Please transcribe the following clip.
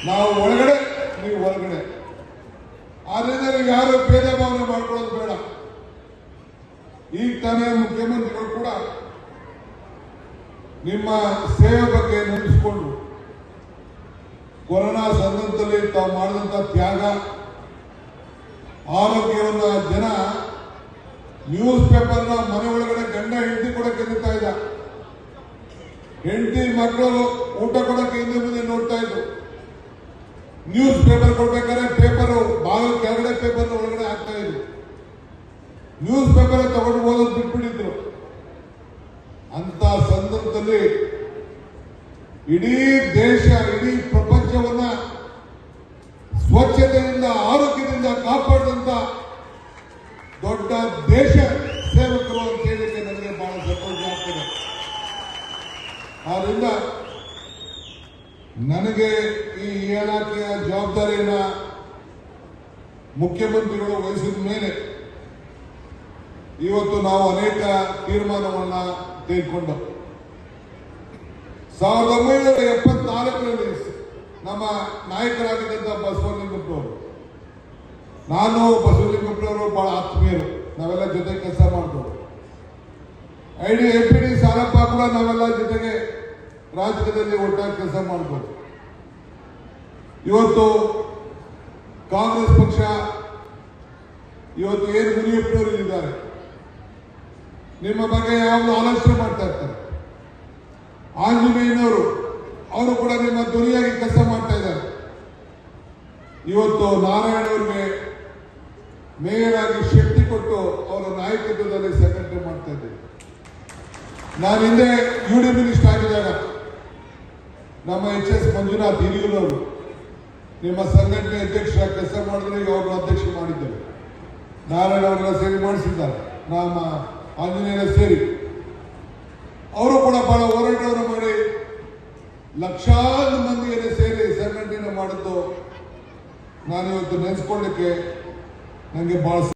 ನಾವು ಒಳಗಡೆ, ನೀವು ಹೊರಗಡೆ. ಆದ್ರಿಂದ ನೀವು ಯಾರು ಭೇದ ಭಾವನೆ ಮಾಡ್ಕೊಳ್ಳೋದು ಬೇಡ. ಈಗ ತಾನೇ ಮುಖ್ಯಮಂತ್ರಿಗಳು ಕೂಡ ನಿಮ್ಮ ಸೇವೆ ಬಗ್ಗೆ ನೆನೆಸಿಕೊಂಡು ಕೊರೋನಾ ಸಂದರ್ಭದಲ್ಲಿ ತಾವು ಮಾಡಿದಂಥ ತ್ಯಾಗ, ಆರೋಗ್ಯವನ್ನ ಜನ ನ್ಯೂಸ್ ಪೇಪರ್ನ ಮನೆ ಒಳಗಡೆ ಗಂಡ ಹೆಂಡತಿ ಕೊಡಕ್ಕೆ ನಿಲ್ತಾ ಇದ್ದ, ಹೆಂಡತಿ ಮಕ್ಕಳು ಊಟ ಕೊಡಕ್ಕೆ ಹಿಂದೆ ಮುಂದೆ ನೋಡ್ತಾ ಇದ್ರು. ನ್ಯೂಸ್ ಪೇಪರ್ ಕೊಡ್ಬೇಕಾದ್ರೆ ಪೇಪರ್ ಬಾಗಿಲು ಕೆಳಗಡೆ ಪೇಪರ್ ಒಳಗಡೆ ಹಾಕ್ತಾ ಇದ್ರು. ನ್ಯೂಸ್ ಪೇಪರ್ ತಗೊಂಡು ಓದೋದು ಬಿಟ್ಬಿಟ್ಟಿದ್ರು. ಅಂತ ಸಂದರ್ಭದಲ್ಲಿ ಇಡೀ ದೇಶ, ಇಡೀ ಪ್ರಪಂಚವನ್ನ ಸ್ವಚ್ಛತೆಯಿಂದ, ಆರೋಗ್ಯದಿಂದ ಕಾಪಾಡಿದಂತ ದೊಡ್ಡ ದೇಶ ಸೇವಕರು ಅಂತ ಹೇಳಿಕ್ಕೆ ನನಗೆ ಬಹಳ ಸಂತೋಷ ಆಗ್ತದೆ. ಆದ್ರಿಂದ ನನಗೆ ಈ ಇಲಾಖೆಯ ಜವಾಬ್ದಾರಿಯನ್ನ ಮುಖ್ಯಮಂತ್ರಿಗಳು ವಹಿಸಿದ ಮೇಲೆ ಇವತ್ತು ನಾವು ಅನೇಕ ತೀರ್ಮಾನವನ್ನ ತೆಗೆದುಕೊಂಡು 1974ರಲ್ಲಿ ನಮ್ಮ ನಾಯಕರಾಗಿದ್ದಂಥ ಬಸವಲಿಂಗಪ್ಪನವರು, ನಾನು ಬಸವಲಿಂಗಪ್ಪನವರು ಬಹಳ ಆತ್ಮೀಯರು, ನಾವೆಲ್ಲ ಜೊತೆ ಕೆಲಸ ಮಾಡ್ಬೋದು. APD ಸಾಲಪ್ಪ ಕೂಡ ನಾವೆಲ್ಲ ಜೊತೆಗೆ ರಾಜಕೀಯದಲ್ಲಿ ಒಟ್ಟಾಗಿ ಕೆಲಸ ಮಾಡ್ಬೋದು. ಇವತ್ತು ಕಾಂಗ್ರೆಸ್ ಪಕ್ಷ ಇವತ್ತು ಏನು ಮುನಿಯಪ್ಪನವರು ಇದ್ದಾರೆ, ನಿಮ್ಮ ಬಗ್ಗೆ ಯಾವಾಗಲೂ ಆಲೋಚನೆ ಮಾಡ್ತಾ ಇರ್ತಾರೆ. ಆಂಜನೇಯನವರು ಅವರು ಕೂಡ ನಿಮ್ಮ ಧ್ವನಿಯಾಗಿ ಕೆಲಸ ಮಾಡ್ತಾ ಇದ್ದಾರೆ. ಇವತ್ತು ನಾರಾಯಣ ಅವರಿಗೆ ಮೇಯರ್ ಆಗಿ ಶಕ್ತಿ ಕೊಟ್ಟು ಅವರ ನಾಯಕತ್ವದಲ್ಲಿ ಸೆಕ್ರೆಟರಿ ಮಾಡ್ತಾ ಇದ್ದೇವೆ. ನಾನು ಹಿಂದೆ UD ಮಿನಿಸ್ಟರ್ ಆಗಿದ್ದಾಗ ನಮ್ಮ HS ಮಂಜುನಾಥ್ ಹಿರಿಯೂರವರು ನಿಮ್ಮ ಸಂಘಟನೆ ಅಧ್ಯಕ್ಷರಾಗಿ ಕೆಲಸ ಮಾಡಿದ್ರೆ ಈಗ ಅವರು ಅಧ್ಯಕ್ಷ ಮಾಡಿದ್ದೇವೆ. ನಾರಾಯಣ ಅವರೆಲ್ಲ ಸೇರಿ ಮಾಡಿಸಿದ್ದಾರೆ, ನಮ್ಮ ಆಂಜನೇಯರ ಸೇರಿ. ಅವರು ಕೂಡ ಬಹಳ ಹೋರಾಟವನ್ನು ಮಾಡಿ ಲಕ್ಷಾಂತರ ಮಂದಿಯನ್ನು ಸೇರಿ ಸಂಘಟನೆ ಮಾಡಿದ್ದು ನಾನು ಇವತ್ತು ನೆನೆಸ್ಕೊಳ್ಳಿಕ್ಕೆ ನನಗೆ ಬಹಳ